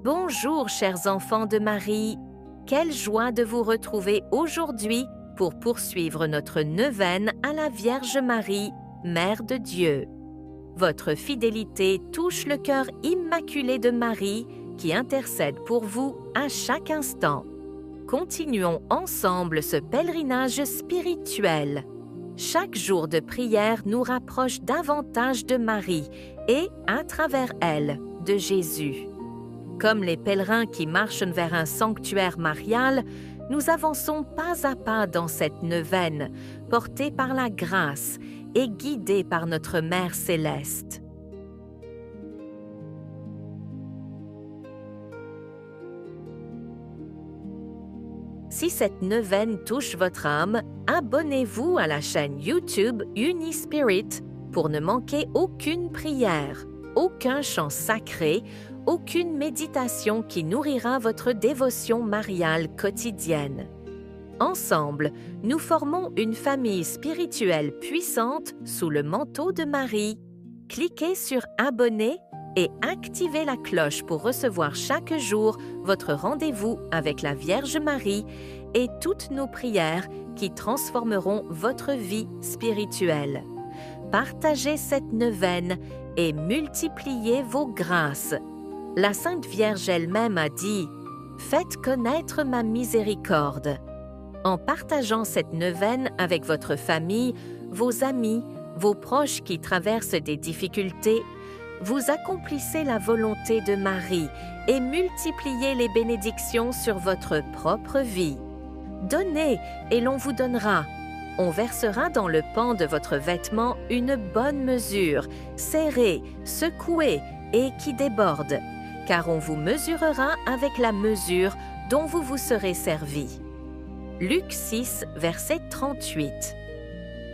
Bonjour chers enfants de Marie, quelle joie de vous retrouver aujourd'hui pour poursuivre notre neuvaine à la Vierge Marie, Mère de Dieu. Votre fidélité touche le cœur immaculé de Marie qui intercède pour vous à chaque instant. Continuons ensemble ce pèlerinage spirituel. Chaque jour de prière nous rapproche davantage de Marie et, à travers elle, de Jésus. Comme les pèlerins qui marchent vers un sanctuaire marial, nous avançons pas à pas dans cette neuvaine, portés par la grâce et guidés par notre Mère céleste. Si cette neuvaine touche votre âme, abonnez-vous à la chaîne YouTube Unispirit pour ne manquer aucune prière, aucun chant sacré, aucune méditation qui nourrira votre dévotion mariale quotidienne. Ensemble, nous formons une famille spirituelle puissante sous le manteau de Marie. Cliquez sur Abonner et activez la cloche pour recevoir chaque jour votre rendez-vous avec la Vierge Marie et toutes nos prières qui transformeront votre vie spirituelle. Partagez cette neuvaine et multipliez vos grâces. La Sainte Vierge elle-même a dit « Faites connaître ma miséricorde ». En partageant cette neuvaine avec votre famille, vos amis, vos proches qui traversent des difficultés, vous accomplissez la volonté de Marie et multipliez les bénédictions sur votre propre vie. Donnez et l'on vous donnera. On versera dans le pan de votre vêtement une bonne mesure, serrée, secouée et qui déborde, car on vous mesurera avec la mesure dont vous vous serez servi. Luc 6, verset 38.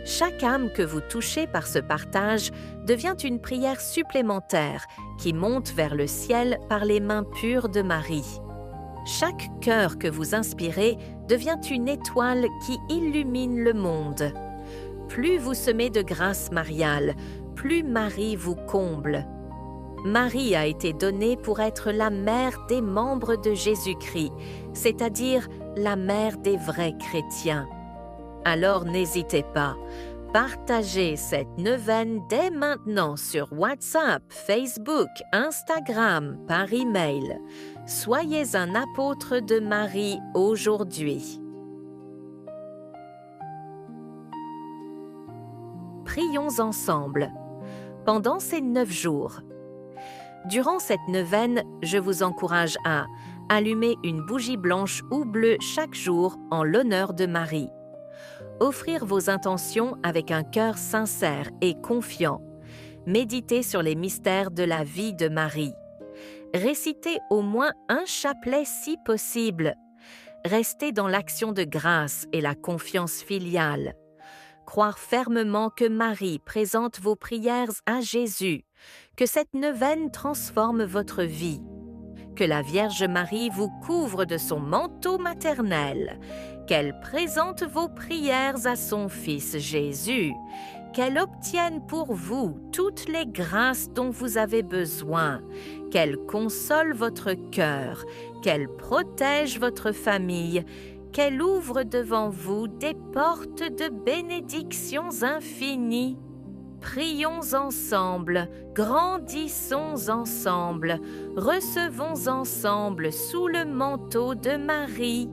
Chaque âme que vous touchez par ce partage devient une prière supplémentaire qui monte vers le ciel par les mains pures de Marie. Chaque cœur que vous inspirez devient une étoile qui illumine le monde. Plus vous semez de grâce mariale, plus Marie vous comble. Marie a été donnée pour être la mère des membres de Jésus-Christ, c'est-à-dire la mère des vrais chrétiens. Alors n'hésitez pas, partagez cette neuvaine dès maintenant sur WhatsApp, Facebook, Instagram, par email. Soyez un apôtre de Marie aujourd'hui. Prions ensemble. Pendant ces 9 jours. Durant cette neuvaine, je vous encourage à allumer une bougie blanche ou bleue chaque jour en l'honneur de Marie. Offrir vos intentions avec un cœur sincère et confiant. Méditer sur les mystères de la vie de Marie. Réciter au moins un chapelet si possible. Rester dans l'action de grâce et la confiance filiale. Croire fermement que Marie présente vos prières à Jésus, que cette neuvaine transforme votre vie, que la Vierge Marie vous couvre de son manteau maternel, qu'elle présente vos prières à son Fils Jésus, qu'elle obtienne pour vous toutes les grâces dont vous avez besoin, qu'elle console votre cœur, qu'elle protège votre famille, qu'elle ouvre devant vous des portes de bénédictions infinies. Prions ensemble, grandissons ensemble, recevons ensemble sous le manteau de Marie.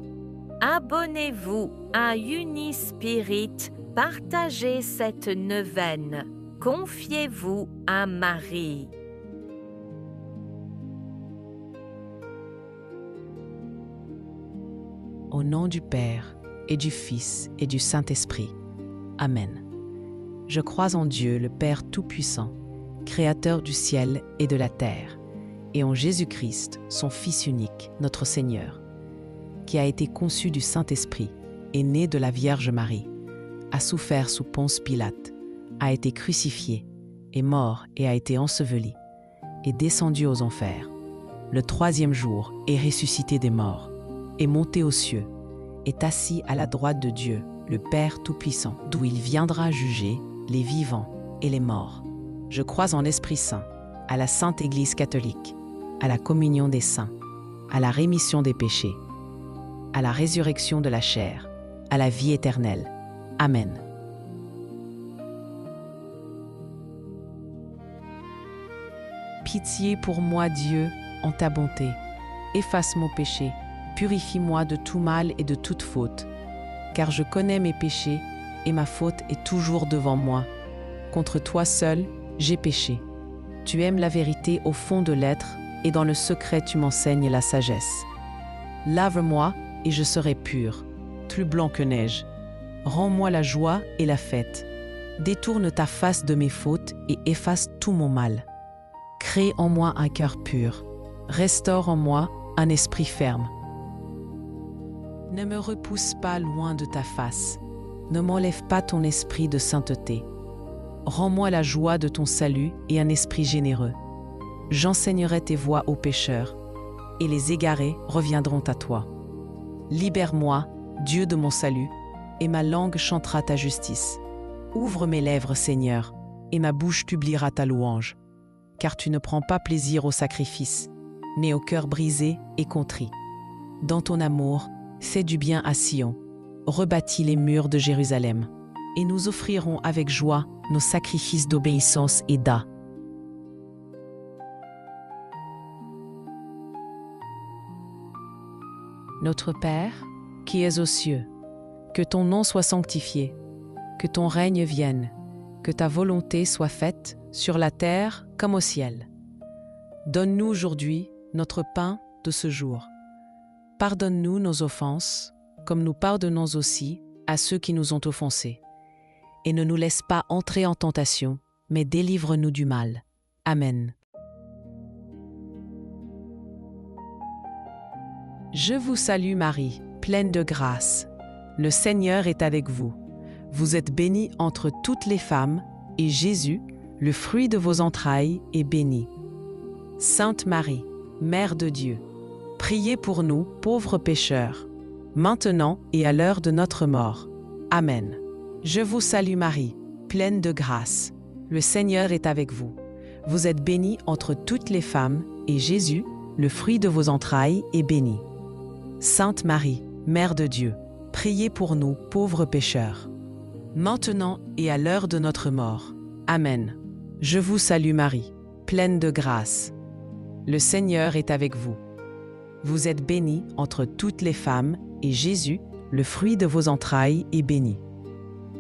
Abonnez-vous à Unispirit, partagez cette neuvaine, confiez-vous à Marie. Au nom du Père, et du Fils, et du Saint-Esprit. Amen. Je crois en Dieu, le Père Tout-Puissant, Créateur du ciel et de la terre, et en Jésus-Christ, son Fils unique, notre Seigneur, qui a été conçu du Saint-Esprit, est né de la Vierge Marie, a souffert sous Ponce Pilate, a été crucifié, est mort et a été enseveli, est descendu aux enfers. Le 3e jour est ressuscité des morts, est monté aux cieux, est assis à la droite de Dieu, le Père Tout-Puissant, d'où il viendra juger les vivants et les morts. Je crois en l'Esprit Saint, à la Sainte Église catholique, à la communion des saints, à la rémission des péchés, à la résurrection de la chair, à la vie éternelle. Amen. Pitié pour moi, Dieu, en ta bonté. Efface mon péché, purifie-moi de tout mal et de toute faute, car je connais mes péchés et ma faute est toujours devant moi. Contre toi seul, j'ai péché. Tu aimes la vérité au fond de l'être et dans le secret tu m'enseignes la sagesse. Lave-moi et je serai pur, plus blanc que neige. Rends-moi la joie et la fête. Détourne ta face de mes fautes et efface tout mon mal. Crée en moi un cœur pur. Restaure en moi un esprit ferme. Ne me repousse pas loin de ta face. Ne m'enlève pas ton esprit de sainteté. Rends-moi la joie de ton salut et un esprit généreux. J'enseignerai tes voies aux pécheurs, et les égarés reviendront à toi. Libère-moi, Dieu de mon salut, et ma langue chantera ta justice. Ouvre mes lèvres, Seigneur, et ma bouche publiera ta louange. Car tu ne prends pas plaisir au sacrifice, mais au cœur brisé et contrit. Dans ton amour, fais du bien à Sion, rebâtis les murs de Jérusalem, et nous offrirons avec joie nos sacrifices d'obéissance et d'âme. Notre Père, qui es aux cieux, que ton nom soit sanctifié, que ton règne vienne, que ta volonté soit faite sur la terre comme au ciel. Donne-nous aujourd'hui notre pain de ce jour. Pardonne-nous nos offenses, comme nous pardonnons aussi à ceux qui nous ont offensés. Et ne nous laisse pas entrer en tentation, mais délivre-nous du mal. Amen. Je vous salue Marie, pleine de grâce. Le Seigneur est avec vous. Vous êtes bénie entre toutes les femmes, et Jésus, le fruit de vos entrailles, est béni. Sainte Marie, Mère de Dieu, priez pour nous, pauvres pécheurs, maintenant et à l'heure de notre mort. Amen. Je vous salue Marie, pleine de grâce. Le Seigneur est avec vous. Vous êtes bénie entre toutes les femmes, et Jésus, le fruit de vos entrailles, est béni. Sainte Marie, Mère de Dieu, priez pour nous, pauvres pécheurs, maintenant et à l'heure de notre mort. Amen. Je vous salue Marie, pleine de grâce. Le Seigneur est avec vous. Vous êtes bénie entre toutes les femmes, et Jésus, le fruit de vos entrailles, est béni.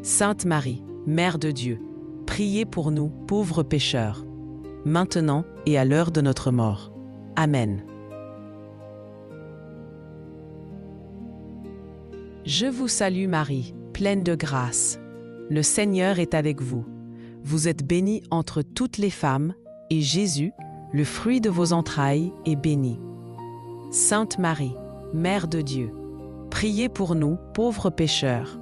Sainte Marie, Mère de Dieu, priez pour nous, pauvres pécheurs, maintenant et à l'heure de notre mort. Amen. Je vous salue Marie, pleine de grâce. Le Seigneur est avec vous. Vous êtes bénie entre toutes les femmes, et Jésus, le fruit de vos entrailles, est béni. Sainte Marie, Mère de Dieu, priez pour nous, pauvres pécheurs,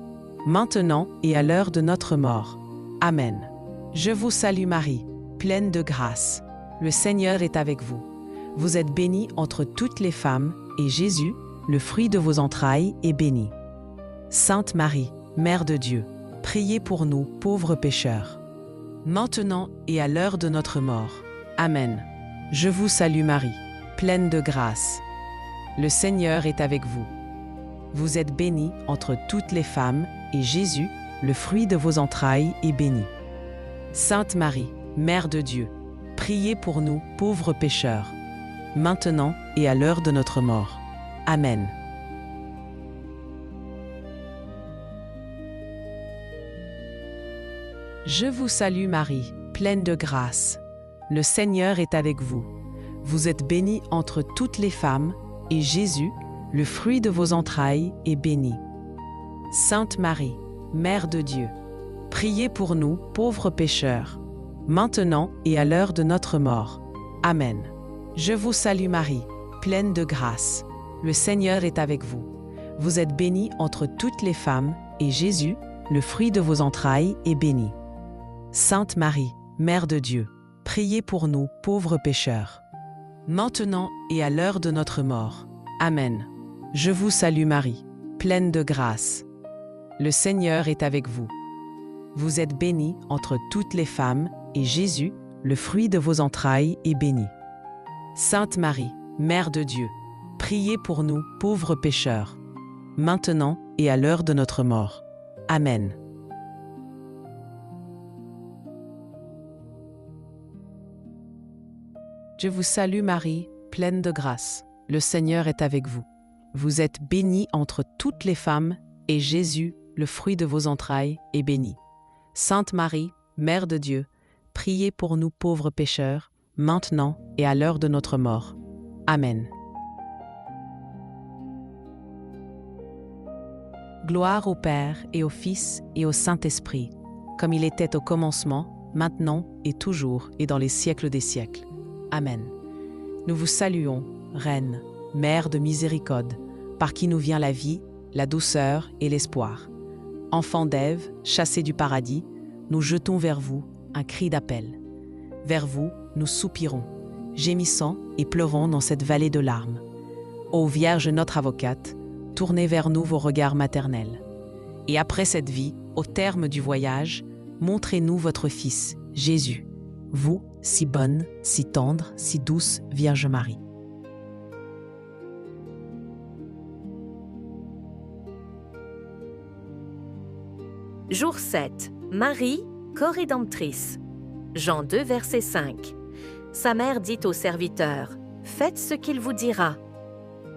maintenant et à l'heure de notre mort. Amen. Je vous salue Marie, pleine de grâce. Le Seigneur est avec vous. Vous êtes bénie entre toutes les femmes, et Jésus, le fruit de vos entrailles, est béni. Sainte Marie, Mère de Dieu, priez pour nous, pauvres pécheurs, maintenant et à l'heure de notre mort. Amen. Je vous salue Marie, pleine de grâce. Le Seigneur est avec vous. Vous êtes bénie entre toutes les femmes, et Jésus, le fruit de vos entrailles, est béni. Sainte Marie, Mère de Dieu, priez pour nous, pauvres pécheurs, maintenant et à l'heure de notre mort. Amen. Je vous salue Marie, pleine de grâce. Le Seigneur est avec vous. Vous êtes bénie entre toutes les femmes, et Jésus, le fruit de vos entrailles, est béni. Sainte Marie, Mère de Dieu, priez pour nous, pauvres pécheurs, maintenant et à l'heure de notre mort. Amen. Je vous salue Marie, pleine de grâce. Le Seigneur est avec vous. Vous êtes bénie entre toutes les femmes, et Jésus, le fruit de vos entrailles, est béni. Sainte Marie, Mère de Dieu, priez pour nous, pauvres pécheurs, maintenant et à l'heure de notre mort. Amen. Je vous salue Marie, pleine de grâce. Le Seigneur est avec vous. Vous êtes bénie entre toutes les femmes, et Jésus, le fruit de vos entrailles, est béni. Sainte Marie, Mère de Dieu, priez pour nous, pauvres pécheurs, maintenant et à l'heure de notre mort. Amen. Je vous salue Marie, pleine de grâce. Le Seigneur est avec vous. Vous êtes bénie entre toutes les femmes, et Jésus, le fruit de vos entrailles, est béni. Sainte Marie, Mère de Dieu, priez pour nous pauvres pécheurs, maintenant et à l'heure de notre mort. Amen. Gloire au Père et au Fils et au Saint-Esprit, comme il était au commencement, maintenant et toujours et dans les siècles des siècles. Amen. Nous vous saluons, Reine, Mère de miséricorde, par qui nous vient la vie, la douceur et l'espoir. Enfants d'Ève, chassés du paradis, nous jetons vers vous un cri d'appel. Vers vous, nous soupirons, gémissant et pleurons dans cette vallée de larmes. Ô Vierge notre avocate, tournez vers nous vos regards maternels. Et après cette vie, au terme du voyage, montrez-nous votre Fils, Jésus, vous, si bonne, si tendre, si douce Vierge Marie. Jour 7. Marie, co-rédemptrice. Jean 2, verset 5. Sa mère dit au serviteur, « Faites ce qu'il vous dira. »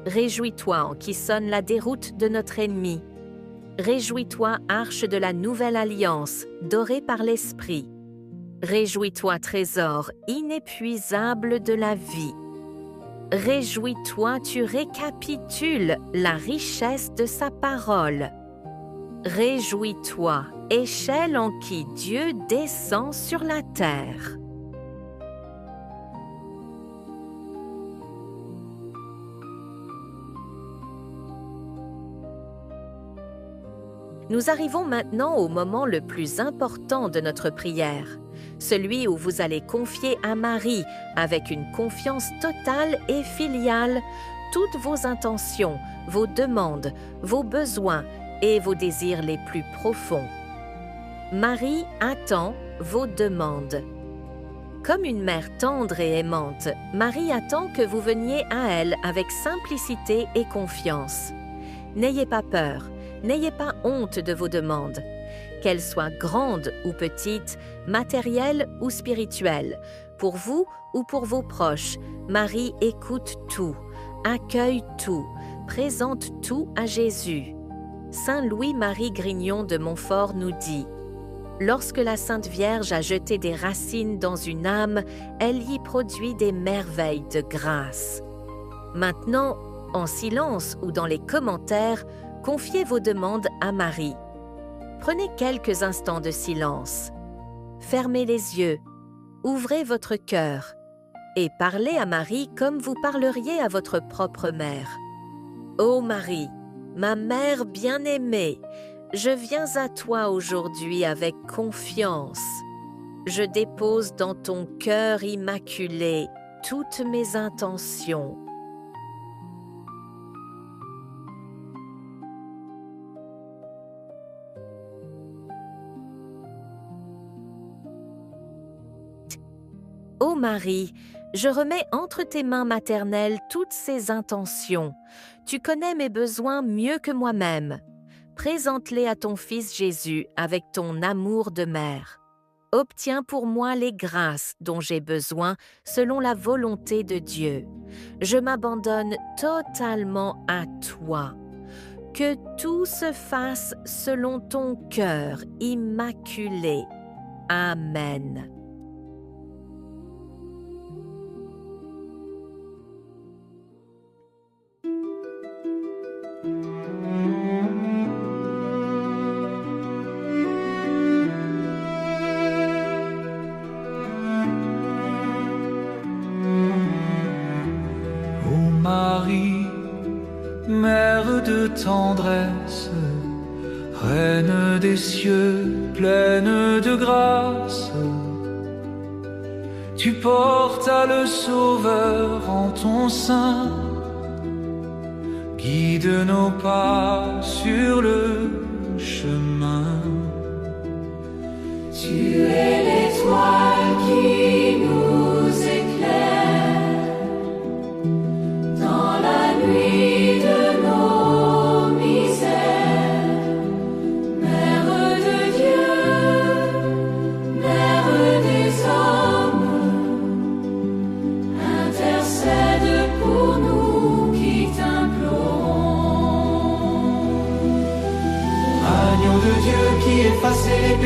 Réjouis-toi en qui sonne la déroute de notre ennemi. Réjouis-toi, arche de la nouvelle alliance, dorée par l'Esprit. Réjouis-toi, trésor inépuisable de la vie. Réjouis-toi, tu récapitules la richesse de sa parole. Réjouis-toi, échelle en qui Dieu descend sur la terre. Nous arrivons maintenant au moment le plus important de notre prière, celui où vous allez confier à Marie, avec une confiance totale et filiale, toutes vos intentions, vos demandes, vos besoins et vos désirs les plus profonds. Marie attend vos demandes. Comme une mère tendre et aimante, Marie attend que vous veniez à elle avec simplicité et confiance. N'ayez pas peur. N'ayez pas honte de vos demandes, qu'elles soient grandes ou petites, matérielles ou spirituelles. Pour vous ou pour vos proches, Marie écoute tout, accueille tout, présente tout à Jésus. Saint Louis-Marie Grignon de Montfort nous dit « Lorsque la Sainte Vierge a jeté des racines dans une âme, elle y produit des merveilles de grâce. » Maintenant, en silence ou dans les commentaires, confiez vos demandes à Marie. Prenez quelques instants de silence. Fermez les yeux, ouvrez votre cœur et parlez à Marie comme vous parleriez à votre propre mère. Ô Marie, ma mère bien-aimée, je viens à toi aujourd'hui avec confiance. Je dépose dans ton cœur immaculé toutes mes intentions. Ô Marie, je remets entre tes mains maternelles toutes ces intentions. Tu connais mes besoins mieux que moi-même. Présente-les à ton Fils Jésus avec ton amour de mère. Obtiens pour moi les grâces dont j'ai besoin selon la volonté de Dieu. Je m'abandonne totalement à toi. Que tout se fasse selon ton cœur immaculé. Amen. Marie, mère de tendresse, reine des cieux, pleine de grâce, tu portas le Sauveur en ton sein, guide nos pas sur le chemin. Tu es l'étoile qui nous éclaire dans la nuit.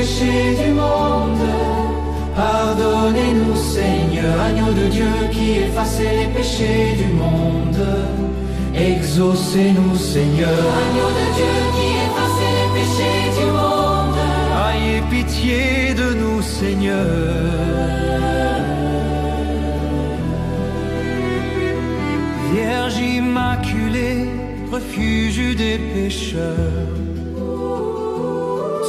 péchés du monde. Pardonnez-nous, Seigneur, agneau de Dieu qui effacez les péchés du monde. Exaucez-nous, Seigneur, Agneau de Dieu qui effacez les péchés du monde. ayez pitié de nous, Seigneur. Vierge immaculée, refuge des pécheurs,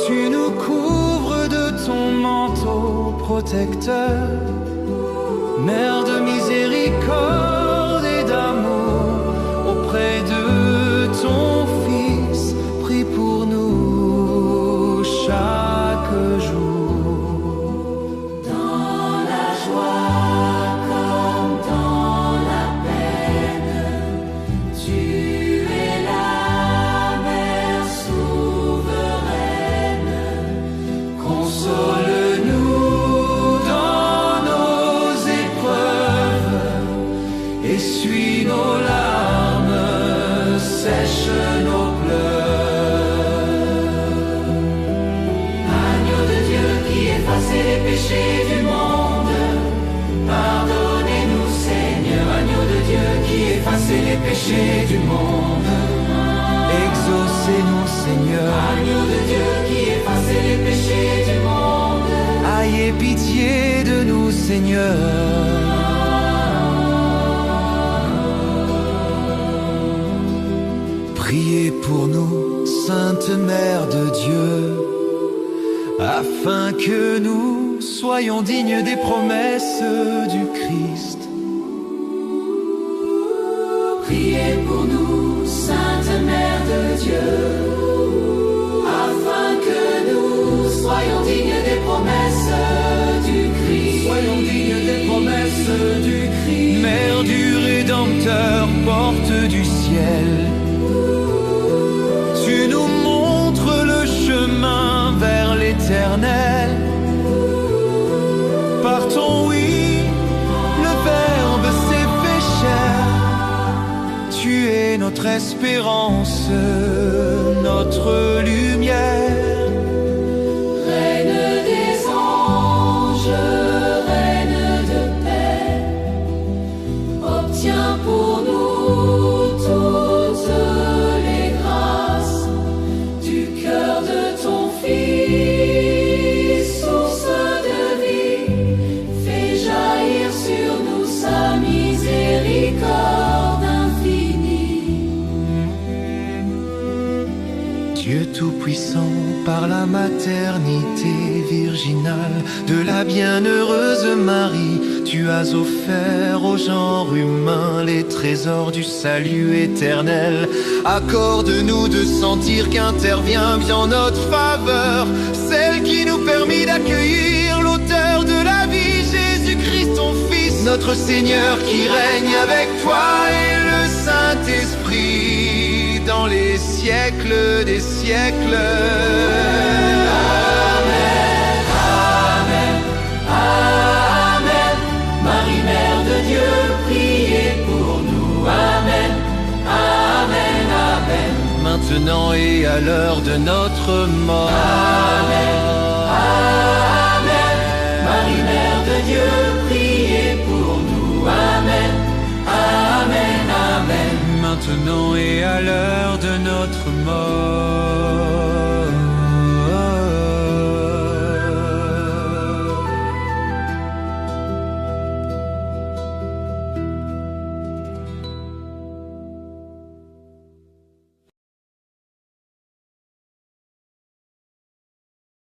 tu nous couvres de ton manteau protecteur. Mère de miséricorde et d'amour, auprès de ton Fils, prie pour nous chaque jour. Dans la joie comme dans la peine, tu es la mère souveraine. Console-nous dans nos épreuves, essuie nos larmes, sèche nos pleurs. Agneau de Dieu qui effacez les péchés du monde. Pardonnez-nous, Seigneur, agneau de Dieu qui effacez les péchés du monde. Exaucez-nous, Seigneur, Agneau de Dieu qui effacez les péchés du monde. ayez pitié de nous, Seigneur. Priez pour nous, Sainte Mère de Dieu, afin que nous soyons dignes des promesses du Christ. Priez pour nous, Sainte Mère de Dieu, afin que nous soyons dignes des promesses du Christ. Soyons dignes des promesses du Christ. Mère du Rédempteur, porte du ciel, tu nous montres le chemin vers l'éternel. Par ton oui, le Verbe s'est fait chair. Tu es notre espérance, notre lumière. Reine des anges, reine de paix, obtiens pour nous toutes les grâces du cœur de ton Fils, source de vie. Fais jaillir sur nous sa miséricorde infinie. Dieu Tout-Puissant, par la maternité virginale de la bienheureuse Marie, tu as offert au genre humain les trésors du salut éternel. Accorde-nous de sentir qu'intervient bien notre faveur, celle qui nous permet d'accueillir l'auteur de la vie, Jésus-Christ ton Fils, notre Seigneur, qui règne avec toi et le Saint-Esprit dans les siècles des siècles. Amen. Marie, Mère de Dieu, priez pour nous. Amen. Amen. Amen. Maintenant et à l'heure de notre mort. Amen. Amen. Marie, Mère de Dieu, priez pour nous. Amen. Amen. Amen. Maintenant et à l'heure de notre mort.